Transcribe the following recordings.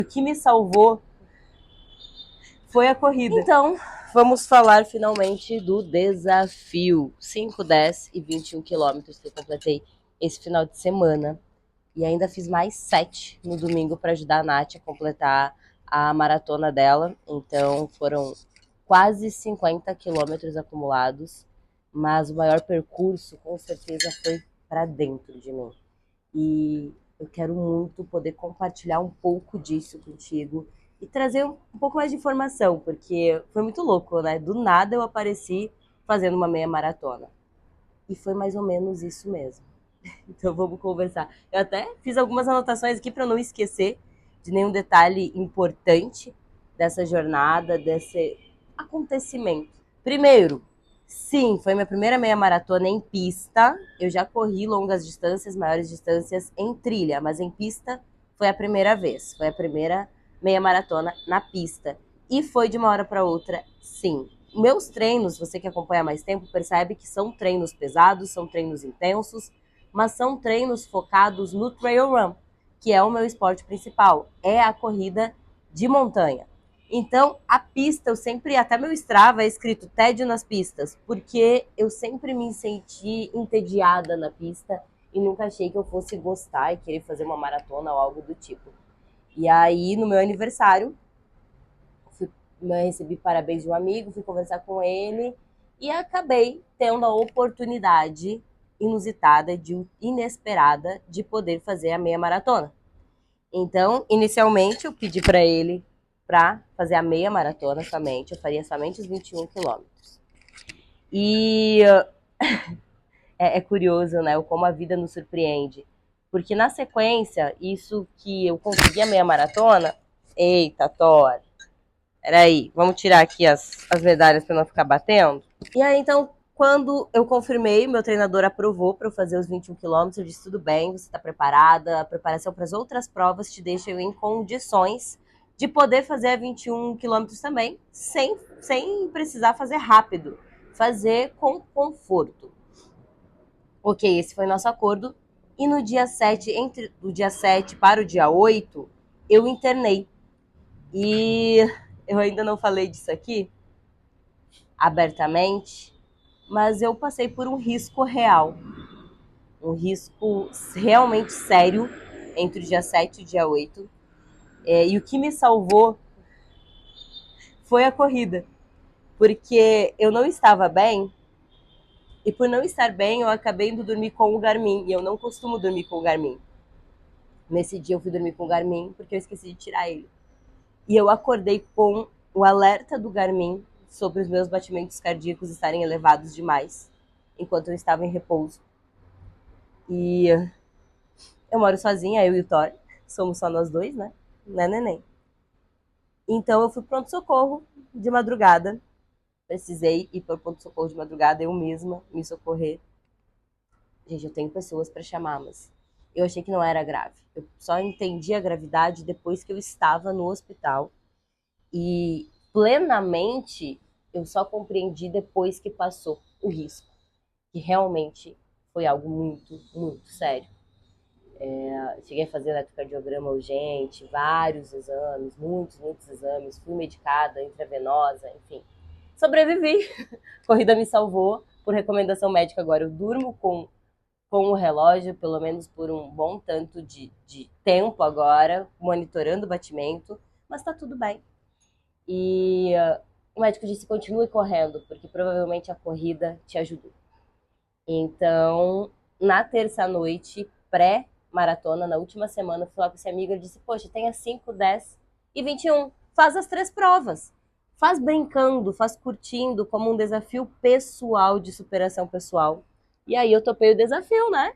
O que me salvou foi a corrida. Então, vamos falar finalmente do desafio. 5, 10 e 21 quilômetros que eu completei esse final de semana. E ainda fiz mais 7 no domingo para ajudar a Nath a completar a maratona dela. Então, foram quase 50 quilômetros acumulados. Mas o maior percurso, com certeza, foi para dentro de mim. E eu quero muito poder compartilhar um pouco disso contigo e trazer um pouco mais de informação, porque foi muito louco, né? Do nada eu apareci fazendo uma meia maratona. E foi mais ou menos isso mesmo. Então vamos conversar. Eu até fiz algumas anotações aqui para não esquecer de nenhum detalhe importante dessa jornada, desse acontecimento. Primeiro, sim, foi minha primeira meia maratona em pista. Eu já corri longas distâncias, maiores distâncias em trilha, mas em pista foi a primeira vez. Foi a primeira meia maratona na pista. E foi de uma hora para outra, sim. Meus treinos, você que acompanha há mais tempo, percebe que são treinos pesados, são treinos intensos, mas são treinos focados no trail run, que é o meu esporte principal, é a corrida de montanha. Então, a pista, eu sempre, até meu Strava é escrito tédio nas pistas, porque eu sempre me senti entediada na pista e nunca achei que eu fosse gostar e querer fazer uma maratona ou algo do tipo. E aí, no meu aniversário, recebi parabéns de um amigo, fui conversar com ele e acabei tendo a oportunidade inusitada, inesperada, de poder fazer a meia maratona. Então, inicialmente, eu pedi para ele para fazer a meia maratona somente, eu faria somente os 21 quilômetros. E é curioso, né, como a vida nos surpreende. Porque na sequência, isso que eu consegui a meia maratona, eita, Thor, peraí, vamos tirar aqui as medalhas para não ficar batendo. E aí, então, quando eu confirmei, meu treinador aprovou para eu fazer os 21 quilômetros, eu disse, tudo bem, você está preparada, a preparação para as outras provas te deixa eu em condições de poder fazer a 21 quilômetros também, sem precisar fazer rápido, fazer com conforto. Ok, esse foi nosso acordo. E no dia 7, entre o dia 7 para o dia 8, eu internei. E eu ainda não falei disso aqui abertamente, mas eu passei por um risco real, um risco realmente sério entre o dia 7 e o dia 8. E o que me salvou foi a corrida, porque eu não estava bem, e por não estar bem, eu acabei indo dormir com o Garmin, e eu não costumo dormir com o Garmin. Nesse dia eu fui dormir com o Garmin, porque eu esqueci de tirar ele. E eu acordei com o alerta do Garmin sobre os meus batimentos cardíacos estarem elevados demais, enquanto eu estava em repouso. E eu moro sozinha, eu e o Thor, somos só nós dois, né? Né, neném? Então eu fui pronto-socorro de madrugada. Precisei ir para o pronto-socorro de madrugada, eu mesma me socorrer. Gente, eu tenho pessoas para chamar, mas eu achei que não era grave. Eu só entendi a gravidade depois que eu estava no hospital. E plenamente eu só compreendi depois que passou o risco. Que realmente foi algo muito, muito sério. Cheguei a fazer eletrocardiograma urgente, vários exames, muitos exames, fui medicada, intravenosa, enfim. Sobrevivi. Corrida me salvou. Por recomendação médica, agora eu durmo com o relógio, pelo menos por um bom tanto de tempo agora, monitorando o batimento, mas tá tudo bem. E o médico disse, continue correndo, porque provavelmente a corrida te ajudou. Então, na terça-noite, pré-maratona, na última semana, eu fui lá com esse amigo, ele disse, poxa, tem as 5, 10 e 21, faz as 3 provas. Faz brincando, faz curtindo, como um desafio pessoal, de superação pessoal. E aí eu topei o desafio, né?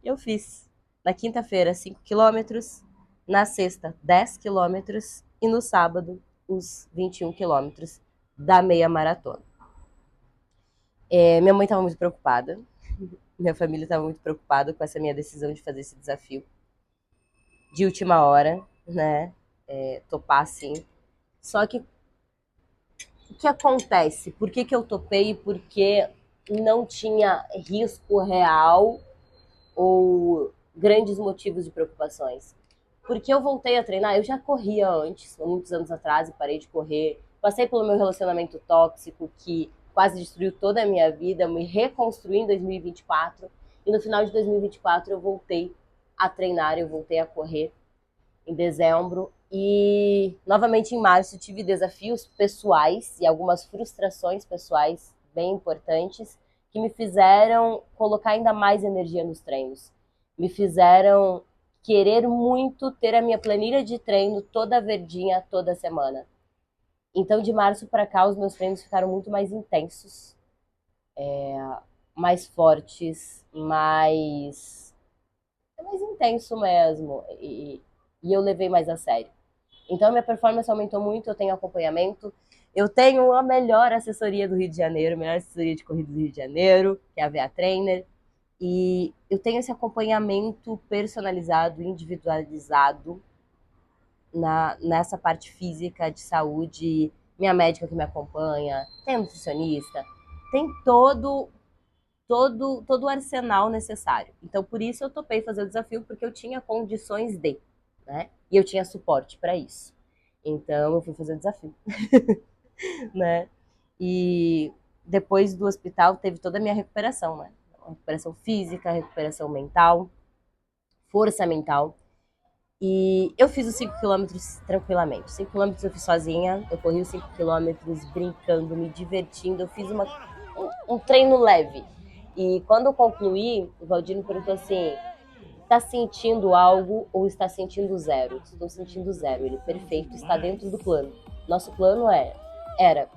Eu fiz. Na quinta-feira, 5 quilômetros, na sexta, 10 quilômetros e no sábado, os 21 quilômetros da meia maratona. Minha mãe estava muito preocupada, minha família estava muito preocupada com essa minha decisão de fazer esse desafio de última hora, né? Topar assim. Só que o que acontece? Por que eu topei? Porque não tinha risco real ou grandes motivos de preocupações. Porque eu voltei a treinar, eu já corria antes, muitos anos atrás, e parei de correr. Passei pelo meu relacionamento tóxico, que quase destruiu toda a minha vida, me reconstruí em 2024. E no final de 2024 eu voltei a treinar, eu voltei a correr em dezembro. E novamente em março tive desafios pessoais e algumas frustrações pessoais bem importantes que me fizeram colocar ainda mais energia nos treinos. Me fizeram querer muito ter a minha planilha de treino toda verdinha toda semana. Então de março para cá os meus treinos ficaram muito mais intensos, mais fortes, mais intenso mesmo. E eu levei mais a sério. Então, minha performance aumentou muito, eu tenho acompanhamento. Eu tenho a melhor assessoria do Rio de Janeiro, a melhor assessoria de corrida do Rio de Janeiro, que é a VA Trainer. E eu tenho esse acompanhamento personalizado, individualizado nessa parte física de saúde. Minha médica que me acompanha, tem nutricionista, tem todo o arsenal necessário. Então, por isso eu topei fazer o desafio, porque eu tinha condições de, né? E eu tinha suporte para isso. Então, eu fui fazer o desafio, né? E depois do hospital teve toda a minha recuperação, né? Recuperação física, recuperação mental, força mental. E eu fiz os 5 quilômetros tranquilamente. 5 quilômetros eu fiz sozinha, eu corri os 5 quilômetros brincando, me divertindo. Eu fiz um treino leve. E quando eu concluí, o Valdir me perguntou assim: está sentindo algo ou está sentindo zero? Estou sentindo zero. Ele, perfeito, está dentro do plano. Nosso plano era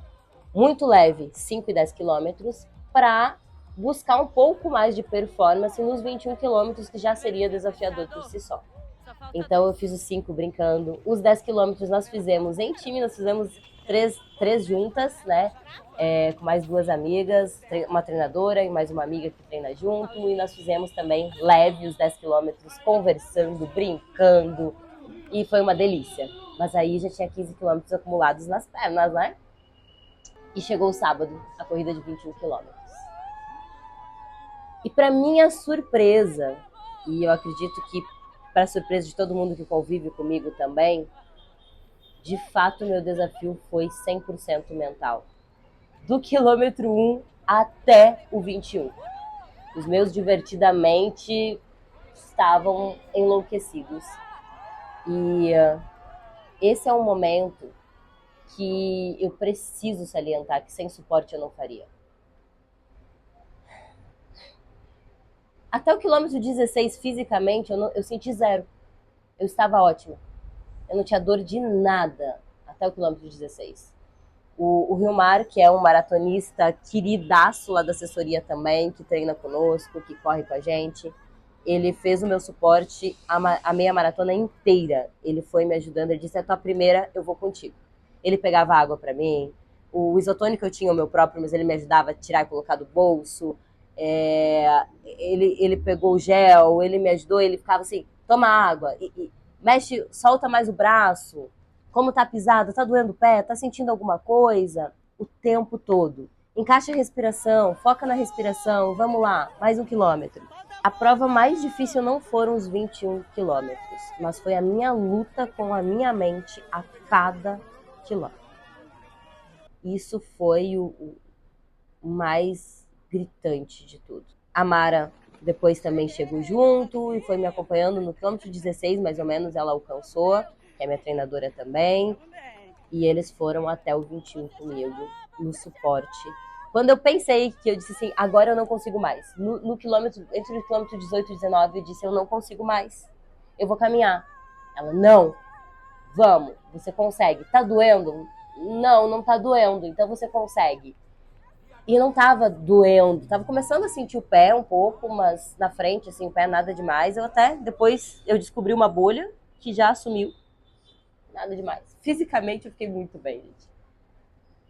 muito leve, 5 e 10 quilômetros, para buscar um pouco mais de performance nos 21 quilômetros, que já seria desafiador por si só. Então eu fiz os 5 brincando. Os 10 quilômetros nós fizemos em time, nós fizemos três juntas, né? Com mais 2 amigas, uma treinadora e mais uma amiga que treina junto. E nós fizemos também leve os 10 quilômetros, conversando, brincando. E foi uma delícia. Mas aí já tinha 15 quilômetros acumulados nas pernas, né? E chegou o sábado, a corrida de 21 quilômetros. E para minha surpresa, e eu acredito que para surpresa de todo mundo que convive comigo também, de fato meu desafio foi 100% mental. Do quilômetro 1 até o 21. Os meus divertidamente estavam enlouquecidos. E esse é um momento que eu preciso salientar que sem suporte eu não faria. Até o quilômetro 16, fisicamente, eu senti zero. Eu estava ótima. Eu não tinha dor de nada até o quilômetro 16. O Rilmar, que é um maratonista queridaço lá da assessoria também, que treina conosco, que corre com a gente, ele fez o meu suporte a meia maratona inteira. Ele foi me ajudando, ele disse: é a tua primeira, eu vou contigo. Ele pegava água para mim, o isotônico eu tinha o meu próprio, mas ele me ajudava a tirar e colocar do bolso. Ele pegou o gel, ele me ajudou, ele ficava assim: toma água, mexe, solta mais o braço, como tá pisado, tá doendo o pé, tá sentindo alguma coisa, o tempo todo. Encaixa a respiração, foca na respiração, vamos lá, mais 1 quilômetro. A prova mais difícil não foram os 21 quilômetros, mas foi a minha luta com a minha mente a cada quilômetro. Isso foi o mais gritante de tudo. A Mara depois também chegou junto e foi me acompanhando no quilômetro 16, mais ou menos, ela alcançou, que é minha treinadora também. E eles foram até o 21 comigo, no suporte. Quando eu pensei que eu disse assim, agora eu não consigo mais. No quilômetro, entre o quilômetro 18 e 19, eu disse, eu não consigo mais. Eu vou caminhar. Ela, não, vamos, você consegue. Tá doendo? Não, não tá doendo, então você consegue. E não tava doendo, tava começando a sentir o pé um pouco, mas na frente, assim, o pé nada demais. Depois eu descobri uma bolha que já sumiu, nada demais. Fisicamente eu fiquei muito bem, gente.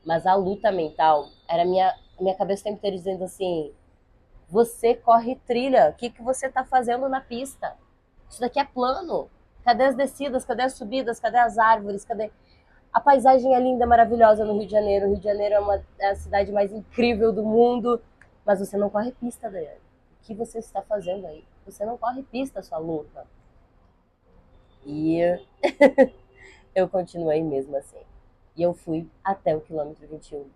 Mas a luta mental era a minha cabeça o tempo inteiro dizendo assim: você corre trilha, o que você tá fazendo na pista? Isso daqui é plano. Cadê as descidas, cadê as subidas, cadê as árvores, cadê... A paisagem é linda, maravilhosa no Rio de Janeiro. O Rio de Janeiro é a cidade mais incrível do mundo. Mas você não corre pista, Daiane. O que você está fazendo aí? Você não corre pista, sua louca. E eu continuei mesmo assim. E eu fui até o quilômetro 21.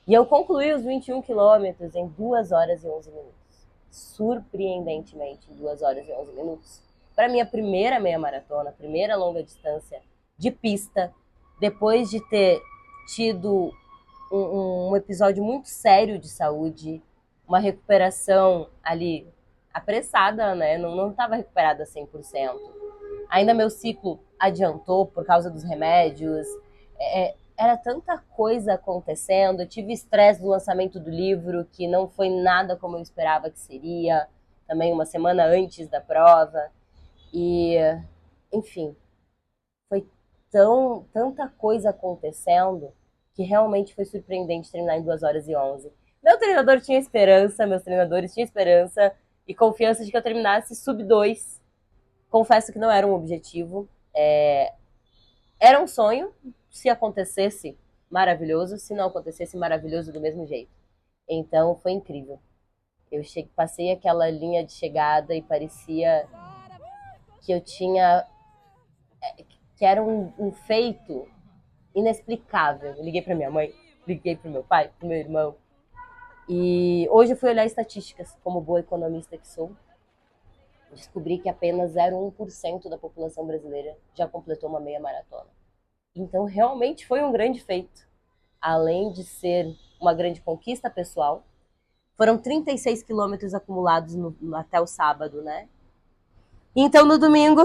E eu concluí os 21 quilômetros em 2 horas e 11 minutos. Surpreendentemente, em 2 horas e 11 minutos. Para minha primeira meia maratona, primeira longa distância de pista, depois de ter tido um episódio muito sério de saúde, uma recuperação ali apressada, né? Não estava recuperada 100%. Ainda meu ciclo adiantou por causa dos remédios. Era tanta coisa acontecendo. Eu tive estresse do lançamento do livro, que não foi nada como eu esperava que seria. Também uma semana antes da prova. E, enfim, foi tanta coisa acontecendo que realmente foi surpreendente terminar em 2 horas e 11. Meu treinador tinha esperança, meus treinadores tinham esperança e confiança de que eu terminasse sub 2. Confesso que não era um objetivo. Era um sonho. Se acontecesse, maravilhoso. Se não acontecesse, maravilhoso do mesmo jeito. Então foi incrível. Eu passei aquela linha de chegada e parecia que eu tinha. Que era um feito inexplicável. Eu liguei para minha mãe, liguei para meu pai, para meu irmão. E hoje eu fui olhar estatísticas, como boa economista que sou. Descobri que apenas 0,1% da população brasileira já completou uma meia maratona. Então, realmente foi um grande feito. Além de ser uma grande conquista pessoal, foram 36 quilômetros acumulados até o sábado, né? Então, no domingo,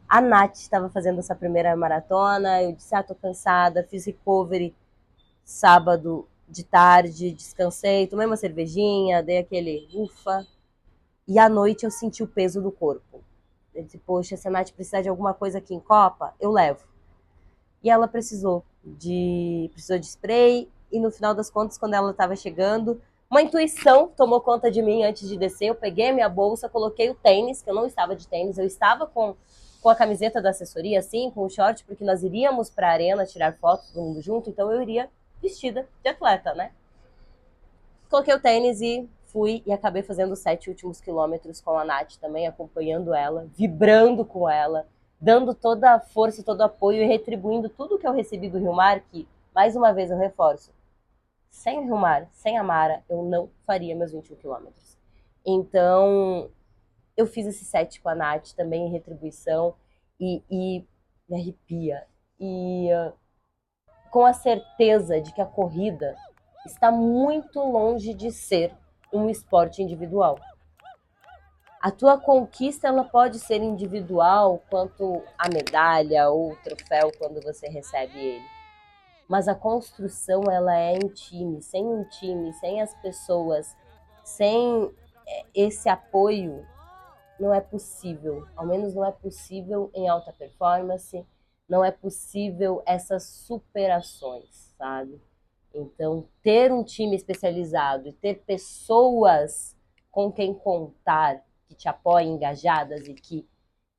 a Nath estava fazendo essa primeira maratona. Eu disse, tô cansada, fiz recovery sábado de tarde, descansei, tomei uma cervejinha, dei aquele ufa. E à noite eu senti o peso do corpo. Eu disse, poxa, se a Nath precisar de alguma coisa aqui em Copa, eu levo. E ela precisou de spray, e no final das contas, quando ela estava chegando, uma intuição tomou conta de mim antes de descer. Eu peguei a minha bolsa, coloquei o tênis, que eu não estava de tênis, eu estava com a camiseta da assessoria, assim, com o short, porque nós iríamos para a arena tirar fotos todo mundo junto, então eu iria vestida de atleta, né? Coloquei o tênis e fui e acabei fazendo os 7 últimos quilômetros com a Nath também, acompanhando ela, vibrando com ela, dando toda a força, todo o apoio e retribuindo tudo que eu recebi do Rio Mar, que, mais uma vez, eu reforço, sem o Rio Mar, sem a Mara, eu não faria meus 21 quilômetros. Então, eu fiz esse 7 com a Nath também em retribuição e me arrepia. E com a certeza de que a corrida está muito longe de ser um esporte individual. A tua conquista ela pode ser individual quanto a medalha ou o troféu quando você recebe ele. Mas a construção ela é em time, sem um time, sem as pessoas, sem esse apoio, não é possível. Ao menos não é possível em alta performance, não é possível essas superações, sabe? Então, ter um time especializado e ter pessoas com quem contar, que te apoiem engajadas e que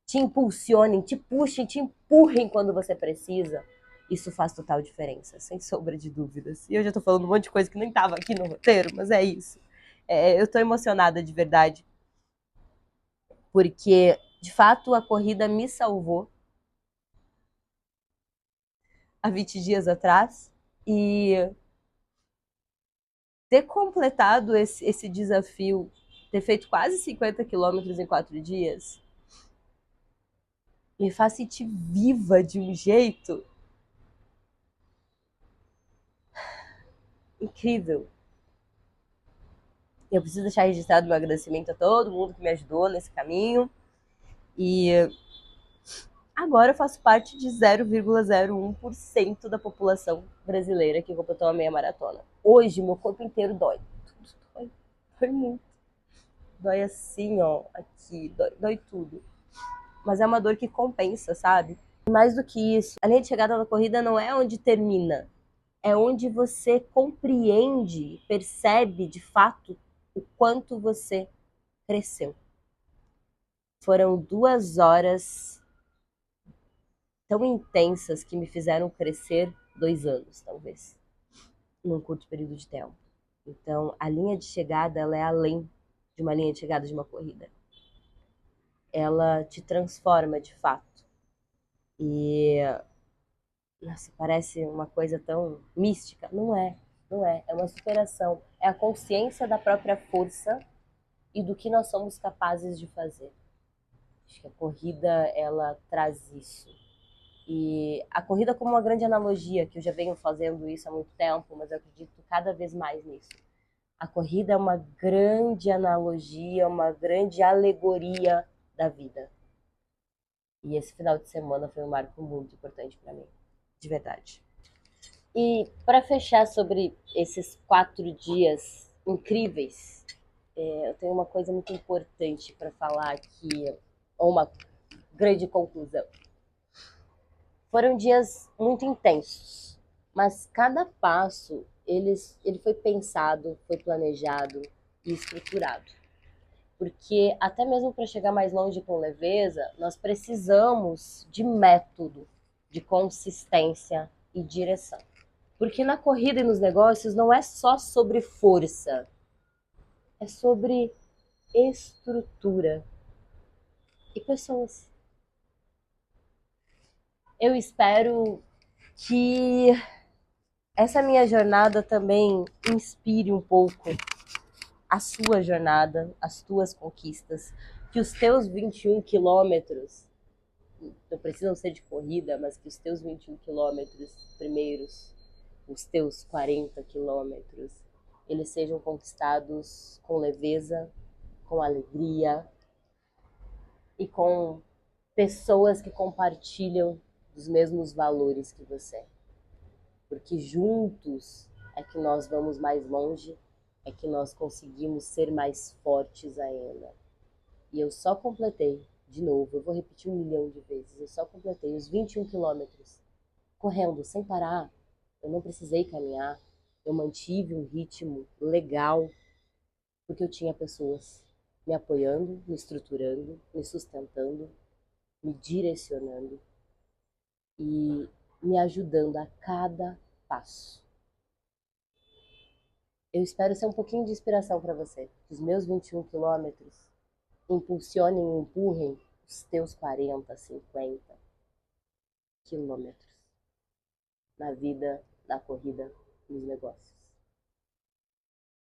te impulsionem, te puxem, te empurrem quando você precisa, isso faz total diferença, sem sombra de dúvidas. E eu já tô falando um monte de coisa que nem estava aqui no roteiro, mas é isso. Eu tô emocionada de verdade, porque, de fato, a corrida me salvou há 20 dias atrás e ter completado esse desafio, ter feito quase 50 quilômetros em 4 dias, me faz sentir viva de um jeito incrível. Eu preciso deixar registrado meu agradecimento a todo mundo que me ajudou nesse caminho. E agora eu faço parte de 0,01% da população brasileira que completou a meia maratona. Hoje, meu corpo inteiro dói. Dói muito. Dói assim, ó, aqui, dói tudo. Mas é uma dor que compensa, sabe? Mais do que isso, a linha de chegada da corrida não é onde termina, é onde você compreende, percebe de fato o quanto você cresceu. Foram 2 horas tão intensas que me fizeram crescer 2 anos, talvez, num curto período de tempo. Então, a linha de chegada ela é além de uma linha de chegada de uma corrida. ela te transforma de fato. E, nossa, parece uma coisa tão mística. Não é, não é. É uma superação. É a consciência da própria força e do que nós somos capazes de fazer. Acho que a corrida, ela traz isso. E a corrida como uma grande analogia, que eu já venho fazendo isso há muito tempo, mas eu acredito cada vez mais nisso. A corrida é uma grande analogia, uma grande alegoria da vida. E esse final de semana foi um marco muito importante para mim, de verdade. E para fechar sobre esses 4 dias incríveis, eu tenho uma coisa muito importante para falar aqui, ou uma grande conclusão. Foram dias muito intensos, mas cada passo ele foi pensado, foi planejado e estruturado. Porque até mesmo para chegar mais longe com leveza, nós precisamos de método, de consistência e direção. Porque na corrida e nos negócios não é só sobre força, é sobre estrutura e pessoas. Eu espero que essa minha jornada também inspire um pouco a sua jornada, as tuas conquistas, que os teus 21 quilômetros, não precisam ser de corrida, mas que os teus 21 quilômetros primeiros, os teus 40 quilômetros, eles sejam conquistados com leveza, com alegria e com pessoas que compartilham dos mesmos valores que você. Porque juntos é que nós vamos mais longe, é que nós conseguimos ser mais fortes ainda. E eu só completei, de novo, eu vou repetir 1 milhão de vezes, eu só completei os 21 quilômetros correndo sem parar. Eu não precisei caminhar, eu mantive um ritmo legal, porque eu tinha pessoas me apoiando, me estruturando, me sustentando, me direcionando e me ajudando a cada passo. Eu espero ser um pouquinho de inspiração para você. Que os meus 21 quilômetros impulsionem e empurrem os teus 40, 50 quilômetros na vida, na corrida, nos negócios.